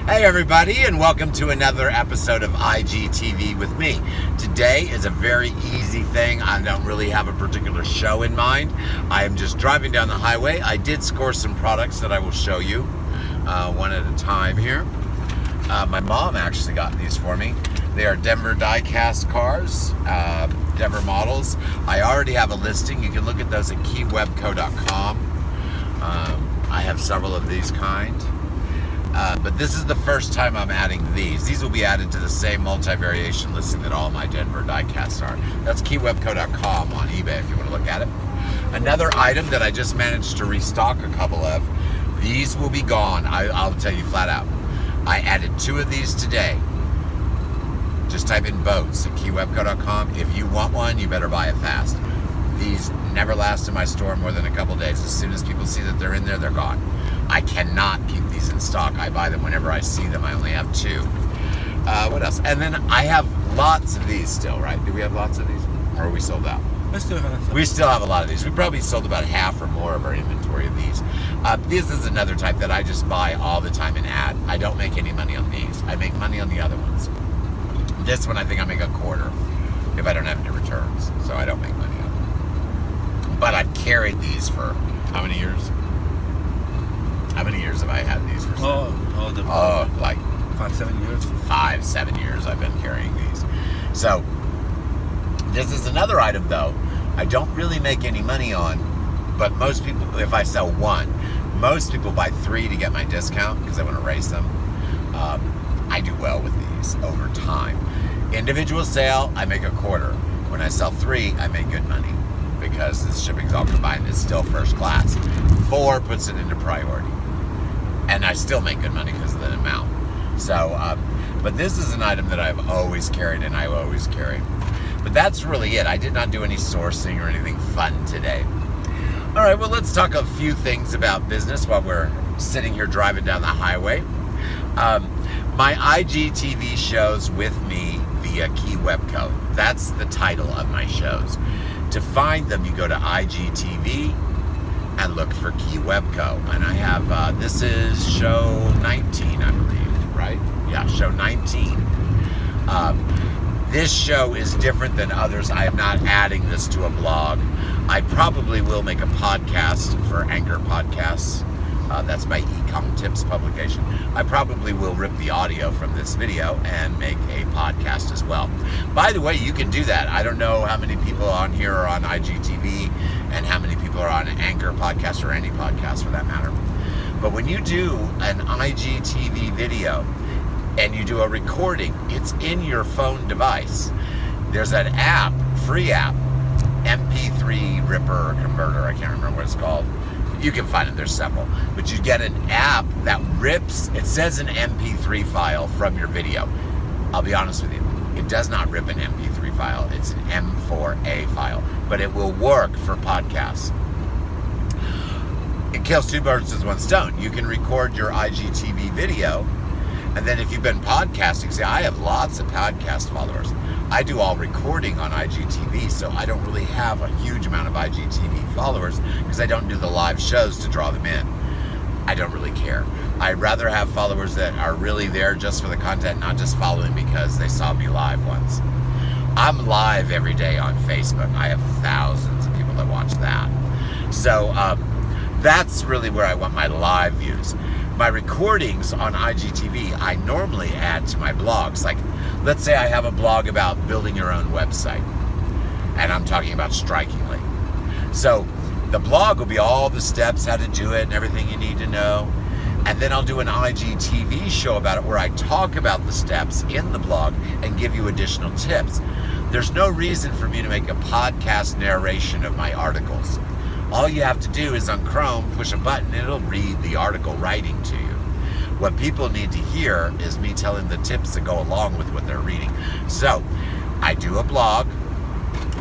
Hey everybody, and welcome to another episode of IGTV with me. Today is a very easy thing. I don't really have a particular show in mind. I am just driving down the highway. I did score some products that I will show you one at a time here. My mom actually got these for me. They are Denver die-cast cars, Denver models. I already have a listing. You can look at those at Keywebco.com. I have several of these kind. But this is the first time I'm adding these. These will be added to the same multi-variation listing that all my Denver die-casts are. That's Keywebco.com on eBay if you want to look at it. Another item that I just managed to restock a couple of, these will be gone. I'll tell you flat out. I added 2 of these today. Just type in boats at Keywebco.com. If you want one, you better buy it fast. These never last in my store more than a couple days. As soon as people see that they're in there, they're gone. I cannot keep these in stock. I buy them whenever I see them. I only have 2. What else? And then I have lots of these still, right? Do we have lots of these? Or are we sold out? We still have a lot of these. We probably sold about half or more of our inventory of these. This is another type that I just buy all the time and add. I don't make any money on these. I make money on the other ones. This one I think I make a quarter if I don't have any returns. So I don't make money on it. But I've carried these for how many years? How many years have I had these for? Like 5-7 years. 5-7 years I've been carrying these. So this is another item though I don't really make any money on, but most people, if I sell one, most people buy 3 to get my discount because I want to race them. I do well with these over time. Individual sale, I make a quarter. When I sell 3, I make good money because the shipping's all combined. It's still first class. 4 puts it into priority. And I still make good money because of the amount. So, but this is an item that I've always carried and I will always carry. But that's really it. I did not do any sourcing or anything fun today. All right, well, let's talk a few things about business while we're sitting here driving down the highway. My IGTV shows with me via Keywebco. That's the title of my shows. To find them, you go to IGTV and look for Keywebco. And I have, this is show 19, I believe, right? Yeah, show 19. This show is different than others. I am not adding this to a blog. I probably will make a podcast for Anchor Podcasts. That's my Ecom Tips publication. I probably will rip the audio from this video and make a podcast as well. By the way, you can do that. I don't know how many people on here are on IGTV and how many people are on Anchor Podcast or any podcast for that matter. But when you do an IGTV video and you do a recording, it's in your phone device. There's an app, free app, MP3 Ripper or Converter. I can't remember what it's called. You can find it, there's several. But you get an app that rips, it says an MP3 file from your video. I'll be honest with you, it does not rip an MP3 file, it's an M4A file. But it will work for podcasts. It kills 2 birds with 1 stone. You can record your IGTV video, and then if you've been podcasting, see, I have lots of podcast followers. I do all recording on IGTV, so I don't really have a huge amount of IGTV followers because I don't do the live shows to draw them in. I don't really care. I'd rather have followers that are really there just for the content, not just following because they saw me live once. I'm live every day on Facebook. I have thousands of people that watch that. So that's really where I want my live views. My recordings on IGTV, I normally add to my blogs. Like, let's say I have a blog about building your own website, and I'm talking about Strikingly. So the blog will be all the steps, how to do it, and everything you need to know. And then I'll do an IGTV show about it where I talk about the steps in the blog and give you additional tips. There's no reason for me to make a podcast narration of my articles. All you have to do is on Chrome, push a button, and it'll read the article writing to you. What people need to hear is me telling the tips that go along with what they're reading. So, I do a blog,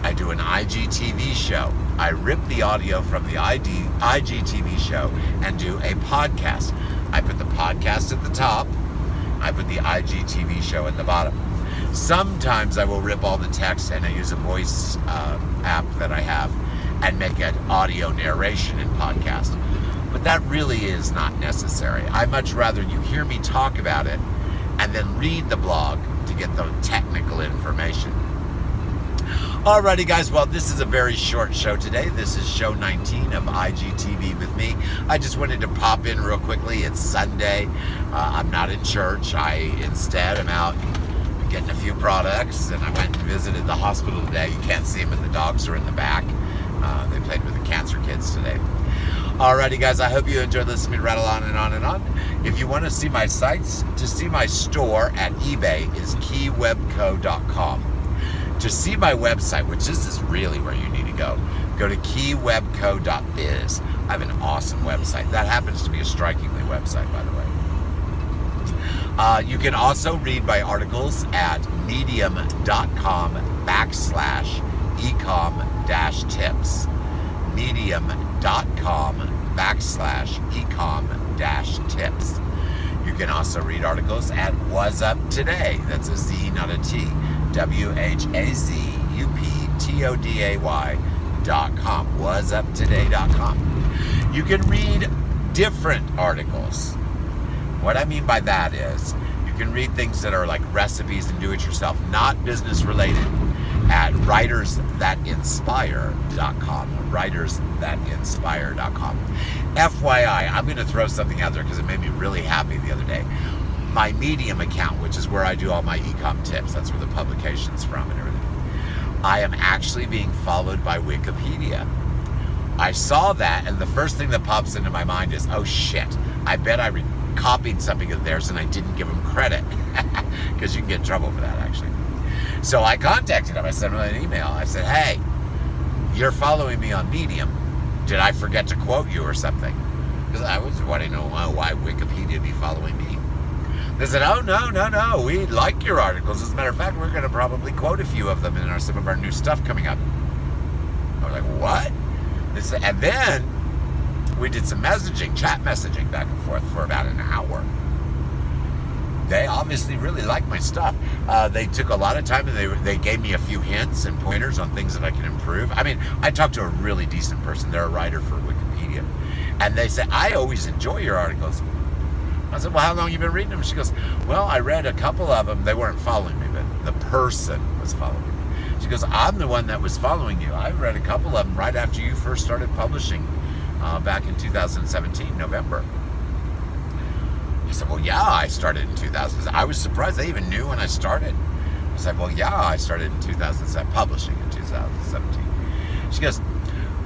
I do an IGTV show, I rip the audio from the IGTV show and do a podcast. I put the podcast at the top, I put the IGTV show at the bottom. Sometimes I will rip all the text and I use a voice app that I have and make an audio narration in podcast. But that really is not necessary. I'd much rather you hear me talk about it and then read the blog to get the technical information. Alrighty guys, well this is a very short show today. This is show 19 of IGTV with me. I just wanted to pop in real quickly. It's Sunday. I'm not in church. Instead am out getting a few products, and I went and visited the hospital today. You can't see them, but the dogs are in the back. They played with the cancer kids today. Alrighty guys, I hope you enjoyed listening to me rattle on and on and on. If you want to see my sites, to see my store at eBay is Keywebco.com. To see my website, which this is really where you need to go to Keywebco.biz. I have an awesome website. That happens to be a strikingly website, by the way. You can also read my articles at medium.com/ecom-tips. medium.com/ecom-tips. You can also read articles at What's Up Today. That's a Z, not a T. WHAZUPTODAY.com. whatsuptoday.com. You can read different articles. What I mean by that is you can read things that are like recipes and do-it-yourself, not business related, at writersthatinspire.com. writersthatinspire.com. FYI, I'm going to throw something out there because it made me really happy the other day. My Medium account, which is where I do all my ecom tips, that's where the publication's from and everything, I am actually being followed by Wikipedia. I saw that, and the first thing that pops into my mind is, oh shit, I bet I copied something of theirs and I didn't give them credit, because you can get in trouble for that actually. So I contacted them. I sent them an email. I said, hey, you're following me on Medium. Did I forget to quote you or something? Because I was wanting to know why Wikipedia would be following me. They said, oh, no, we like your articles. As a matter of fact, we're going to probably quote a few of them in some of our new stuff coming up. I was like, what? They said, and then we did some chat messaging back and forth for about an hour. They obviously really like my stuff. They took a lot of time, and they gave me a few hints and pointers on things that I can improve. I mean, I talked to a really decent person. They're a writer for Wikipedia. And they said, I always enjoy your articles. I said, well, how long have you been reading them? She goes, well, I read a couple of them. They weren't following me, but the person was following me. She goes, I'm the one that was following you. I read a couple of them right after you first started publishing back in 2017, November. I said, well, yeah, I started in 2000. I was surprised they even knew when I started. I said, well, yeah, I started in 2007, publishing in 2017. She goes,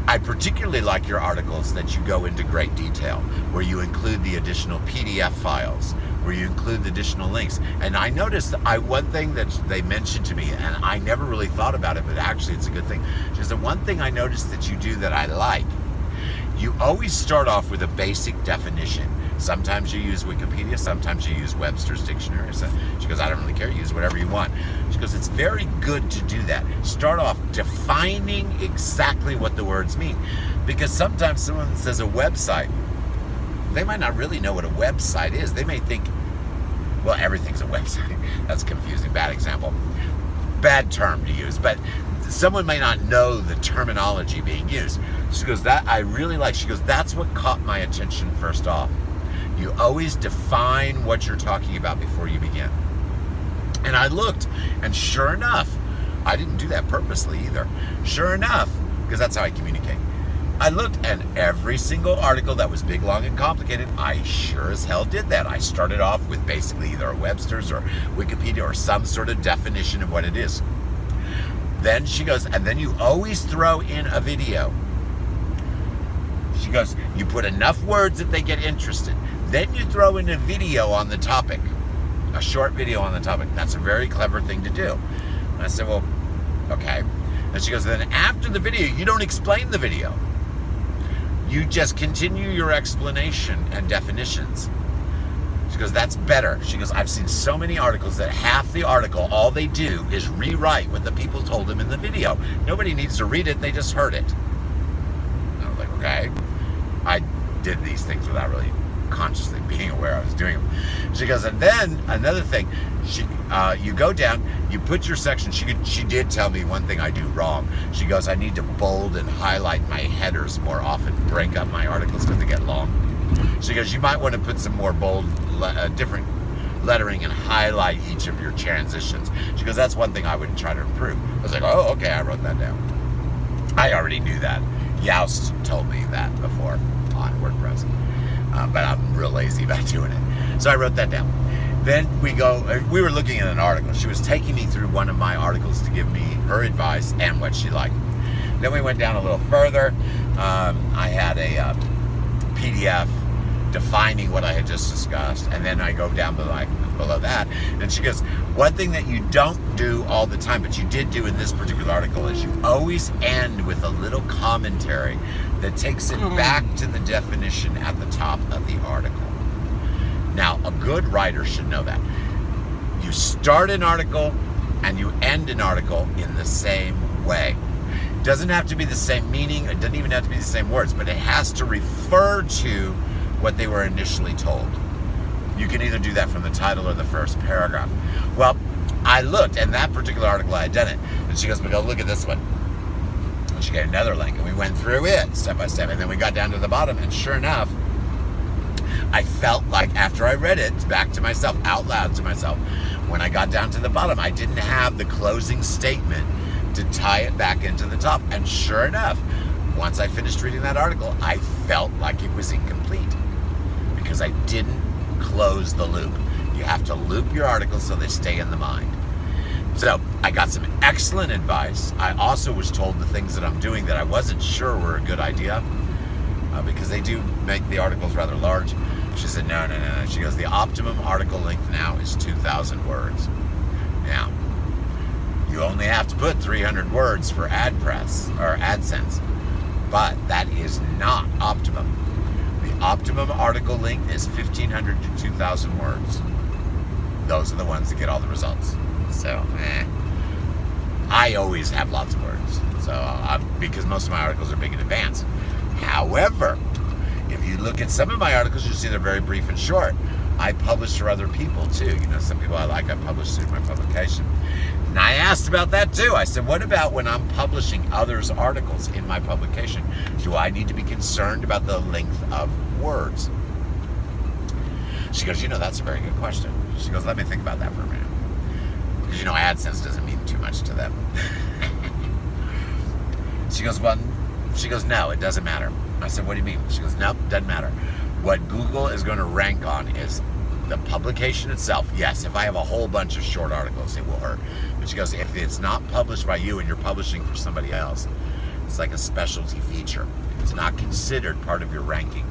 I particularly like your articles that you go into great detail, where you include the additional PDF files, where you include the additional links. And I noticed one thing that they mentioned to me, and I never really thought about it, but actually it's a good thing. She said, one thing I noticed that you do that I like, you always start off with a basic definition. Sometimes you use Wikipedia, sometimes you use Webster's Dictionary. So she goes, I don't really care, use whatever you want. She goes, it's very good to do that. Start off defining exactly what the words mean. Because sometimes someone says a website, they might not really know what a website is. They may think, well, everything's a website. That's confusing, bad example. Bad term to use, but someone may not know the terminology being used. She goes, that I really like. She goes, that's what caught my attention first off. You always define what you're talking about before you begin. And I looked, and sure enough, I didn't do that purposely either. Sure enough, because that's how I communicate. I looked, and every single article that was big, long, and complicated, I sure as hell did that. I started off with basically either a Webster's or Wikipedia or some sort of definition of what it is. Then she goes, and then you always throw in a video. She goes, you put enough words that they get interested. Then you throw in a video on the topic, a short video on the topic. That's a very clever thing to do. And I said, well, okay. And she goes, then after the video, you don't explain the video. You just continue your explanation and definitions. She goes, that's better. She goes, I've seen so many articles that half the article, all they do is rewrite what the people told them in the video. Nobody needs to read it, they just heard it. And I was like, okay. I did these things without really consciously being aware I was doing them. She goes, and then another thing, you go down, you put your section. She did tell me one thing I do wrong. She goes, I need to bold and highlight my headers more often, break up my articles because they get long. She goes, you might want to put some more bold, different lettering and highlight each of your transitions. She goes, that's one thing I would try to improve. I was like, oh, okay, I wrote that down. I already knew that. Youst told me that before on WordPress, but I'm real lazy about doing it. So I wrote that down. Then we were looking at an article. She was taking me through one of my articles to give me her advice and what she liked. Then we went down a little further. I had a PDF defining what I had just discussed, and then I go down below that, and she goes, one thing that you don't do all the time, but you did do in this particular article, is you always end with a little commentary that takes it back to the definition at the top of the article. Now, a good writer should know that. You start an article and you end an article in the same way. It doesn't have to be the same meaning, it doesn't even have to be the same words, but it has to refer to what they were initially told. You can either do that from the title or the first paragraph. Well, I looked, and that particular article I had done it, and she goes, but go look at this one. And she gave another link, and we went through it step by step, and then we got down to the bottom, and sure enough, I felt like after I read it back to myself, out loud to myself, when I got down to the bottom, I didn't have the closing statement to tie it back into the top. And sure enough, once I finished reading that article, I felt like it was incomplete because I didn't close the loop. You have to loop your articles so they stay in the mind. So I got some excellent advice. I also was told the things that I'm doing that I wasn't sure were a good idea because they do make the articles rather large. She said, no. She goes, the optimum article length now is 2,000 words. Now, you only have to put 300 words for AdPress or AdSense, but that is not optimum. The optimum article length is 1,500 to 2,000 words. Those are the ones that get all the results. So, I always have lots of words. So, because most of my articles are big in advance. However, if you look at some of my articles, you'll see they're very brief and short. I publish for other people too. You know, some people I publish through my publication. And I asked about that too. I said, what about when I'm publishing others' articles in my publication? Do I need to be concerned about the length of words? She goes, that's a very good question. She goes, let me think about that for a minute. Because, AdSense doesn't mean too much to them. She goes, no, it doesn't matter. I said, what do you mean? She goes, nope, doesn't matter. What Google is going to rank on is the publication itself. Yes, if I have a whole bunch of short articles, it will hurt. But she goes, if it's not published by you and you're publishing for somebody else, it's like a specialty feature. It's not considered part of your ranking.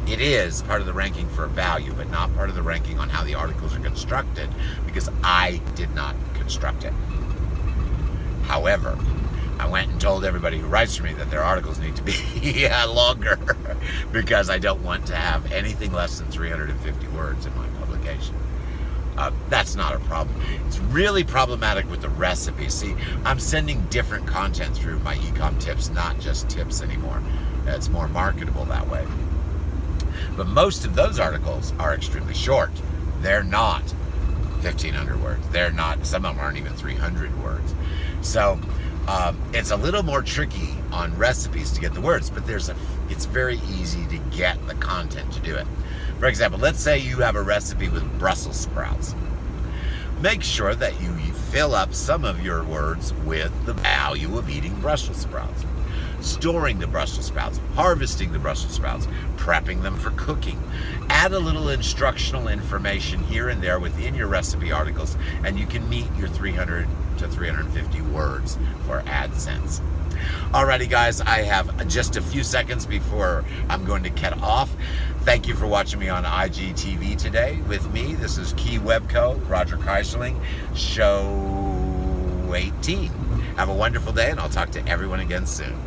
It is part of the ranking for value, but not part of the ranking on how the articles are constructed, because I did not construct it. However, I went and told everybody who writes for me that their articles need to be longer because I don't want to have anything less than 350 words in my publication. That's not a problem. It's really problematic with the recipes. See, I'm sending different content through my ecom tips, not just tips anymore. It's more marketable that way. But most of those articles are extremely short. They're not 1,500 words. They're not, some of them aren't even 300 words. So, it's a little more tricky on recipes to get the words, but it's very easy to get the content to do it. For example, let's say you have a recipe with Brussels sprouts. Make sure that you fill up some of your words with the value of eating Brussels sprouts. Storing the Brussels sprouts, harvesting the Brussels sprouts, prepping them for cooking. Add a little instructional information here and there within your recipe articles, and you can meet your 300 to 350 words for AdSense. Alrighty guys, I have just a few seconds before I'm going to cut off. Thank you for watching me on IGTV today with me. This is Keywebco, Roger Kaiserling, show 18. Have a wonderful day, and I'll talk to everyone again soon.